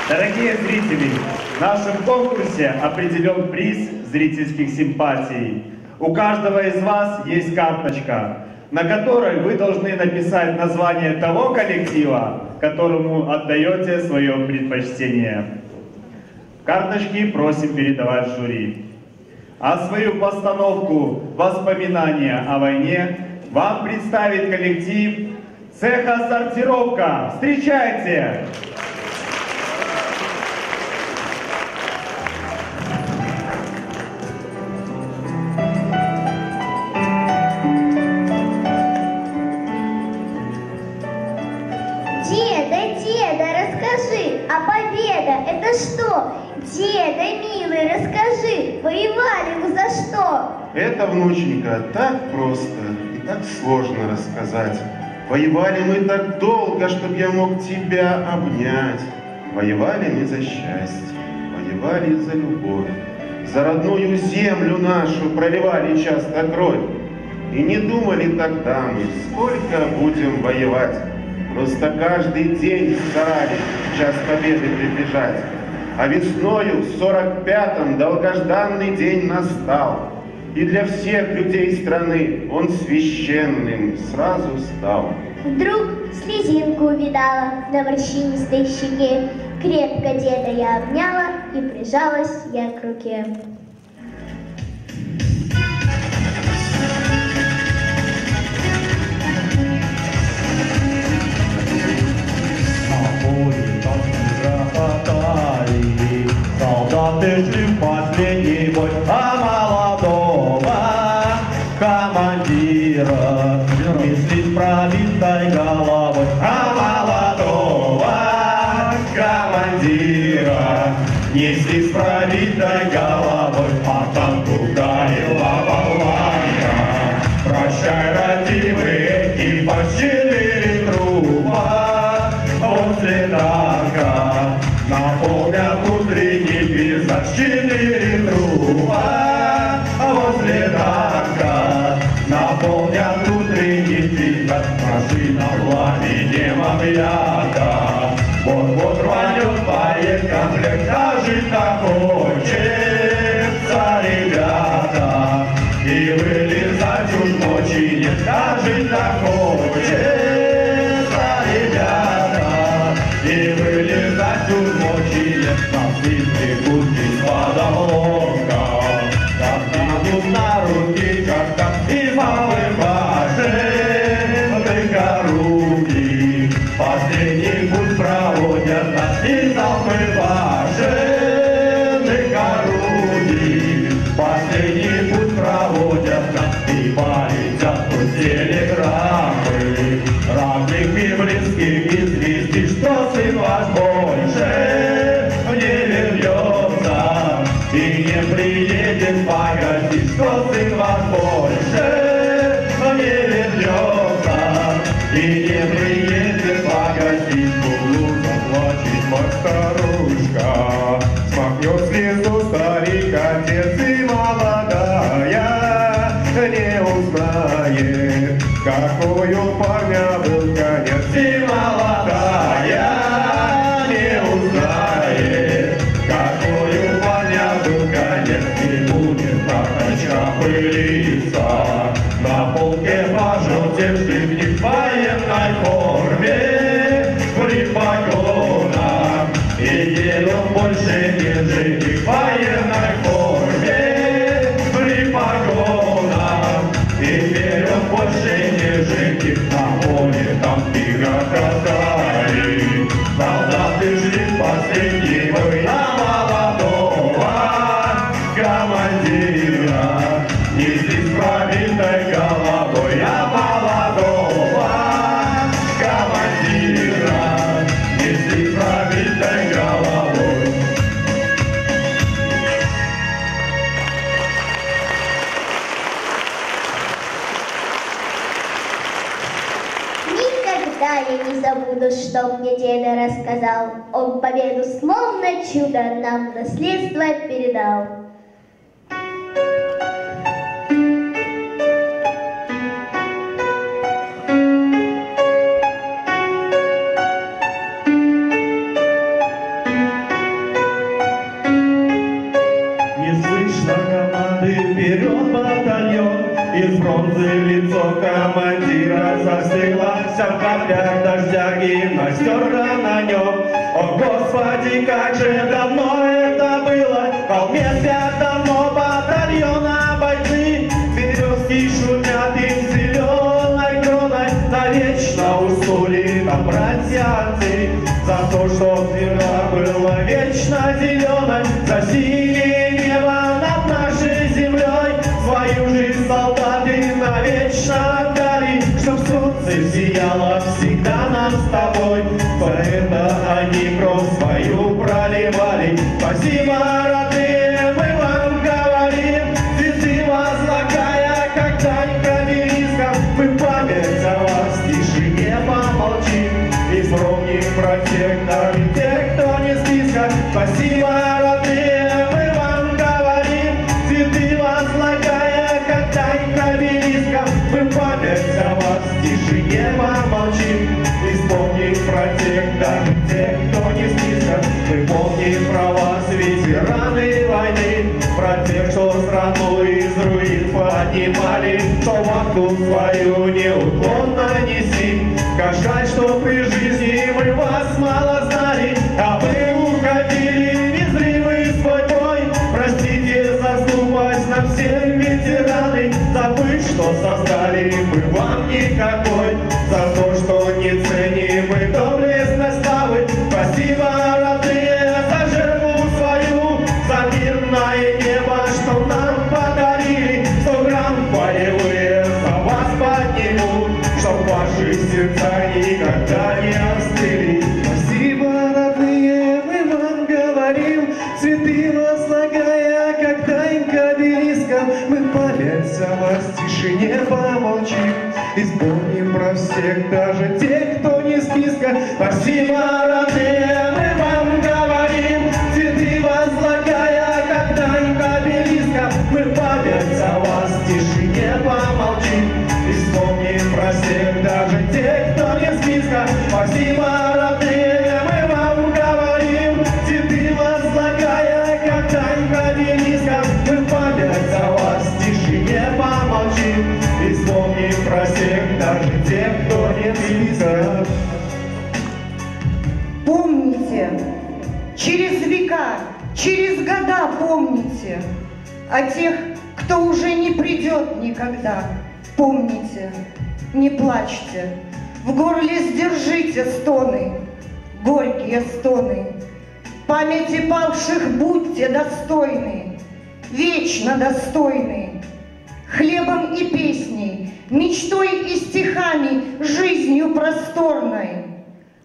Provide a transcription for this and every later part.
Дорогие зрители, в нашем конкурсе определен приз зрительских симпатий. У каждого из вас есть карточка, на которой вы должны написать название того коллектива, которому отдаете свое предпочтение. Карточки просим передавать жюри. А свою постановку «Воспоминания о войне» вам представит коллектив цеха «Сортировка». Встречайте! А победа — это что? Деда, милый, расскажи, воевали вы за что? Это, внученька, так просто и так сложно рассказать. Воевали мы так долго, чтоб я мог тебя обнять. Воевали мы за счастье, воевали за любовь. За родную землю нашу проливали часто кровь. И не думали тогда мы, сколько будем воевать. Просто каждый день старались в час победы приближать. А весною в 45-м долгожданный день настал. И для всех людей страны он священным сразу стал. Вдруг слезинку увидала на морщинистой щеке. Крепко деда я обняла и прижалась я к руке. Солдаты шли в последний бой, а молодого командира несли с пробитой головой, а молодого командира несли с пробитой головой, а танк ударила болванка. Прощай, родимый экипаж, 4 трупа возле танка. Наполнят утренний пейзаж, 4 трупа возле танка. Наполнят утренний пейзаж, машина пламенем объята. Вот-вот рванет боекомплект, а жить-то хочется, ребята. И вылезать уж ночи нет, а жить-то хочется, ребята. И вылезать уж ночи нет, нас ведь куски из-под обломка. Как на руки, как и мамы ваши, руки. Последний путь проводят нас и толпы ваши, руки. Последний путь проводят нас и полетят тут телеграммы. Родных и близких известий, что сын ваш больше не вернется и не приедет погостить, что сын ваш больше не вернется и не приедет погостить. Буду заплачет мать старушка, смахнет слезу старик, отец и молодая не узнает, какой у парня был конец. И молодая не узнает, какой у парня был конец. И будет карточка пылиться на полке пожелтевших не в военной форме, при погонах. И делом больше не жить в военной форме, при погонах. И вперед больше не жить на поле, там грохотали. Солдаты шли в последний бой, а молодого командира несли с пробитой головой, а молодого командира несли с пробитой головой. Никогда я не забуду, что мне деда рассказал. Он победу словно чудо нам в наследство передал. слезы, лицо командира застыло, вся в каплях дождя гимна стерла на нем. О, Господи, как же давно это было, в холме спят давно батальона бойцы, березки шумят им зеленой кроной, навечно уснули там братья-отцы, за то, что земля была вечно зеленой, за синее небо над нашей землей, свою жизнь солдаты навечно отдали, чтоб солнце сияло всегда нам с тобой. За это они кровь свою проливали. Спасибо, родные, мы вам говорим, цветы возлагая, как дань к обелискам, мы память о вас в тишине помолчим и вспомним про тех, даже тех, кто не в списках. Спасибо, родные, мы вам говорим, цветы возлагая, как дань к обелискам, мы память о вас в тишине помолчим и вспомним про тех, даже тех, кто не в списках. Мы помним про вас, ветераны войны, про тех, что страну из руин поднимали, что вахту свою неуклонно неси. Как жаль, что при жизни мы вас мало знали, а вы уходили в незримый свой бой. Простите за глупость нам всем, ветераны, забыть, что создали мы вам никакой, за то, что не ценим мы доблестность славы. Спасибо, родные, за жертву свою, за мирное небо, что нам подарили. 100 грамм полевые за вас поднимут, чтоб ваши сердца никогда не остыли. Спасибо, родные, мы вам говорим, цветы возлагая, как дань к обелискам, мы память о вас в тишине помолчим и вспомним про всех, даже тех, кто не в списках. Спасибо, родные, мы вам говорим, цветы возлагая, как дань к обелискам, мы память о вас в тишине помолчим и вспомним про всех, даже тех, кто не в списках. Спасибо, родные, мы вам говорим, цветы возлагая, как дань к обелискам, мы память о вас в тишине помолчим и вспомним про всех, даже тех, кто не в списках. Помните, через века, через года помните о тех, кто уже не придет никогда. Помните, не плачьте, в горле сдержите стоны, горькие стоны. Памяти павших будьте достойны, вечно достойны. Хлебом и песней, мечтой и стихами, жизнью просторной.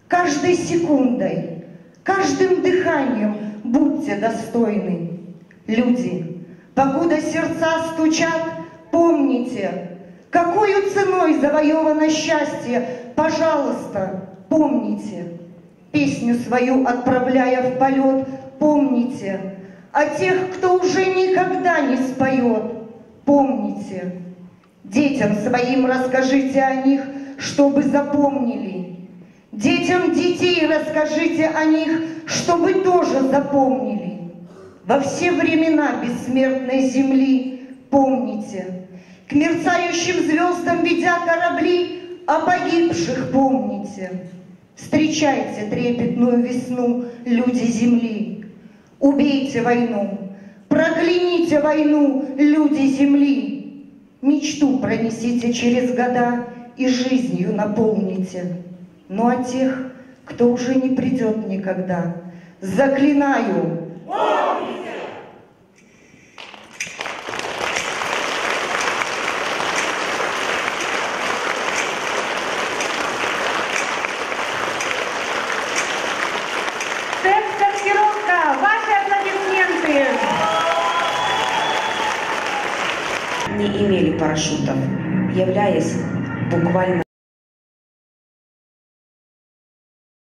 Каждой секундой, каждым дыханием будьте достойны. Люди, покуда сердца стучат, помните, какою ценой завоевано счастье. Пожалуйста, помните, песню свою отправляя в полет, помните о тех, кто уже никогда не споет. Помните, детям своим расскажите о них, чтобы запомнили. Детям детей расскажите о них, чтобы тоже запомнили. Во все времена бессмертной земли помните, к мерцающим звездам ведя корабли, о погибших помните. Встречайте трепетную весну, люди земли. Убейте войну, прокляните войну, люди земли. Мечту пронесите через года и жизнью наполните. Но о тех, кто уже не придет никогда, заклинаю, помните! Спецкорректировка, ваши аплодисменты! Не имели парашютов, являясь буквально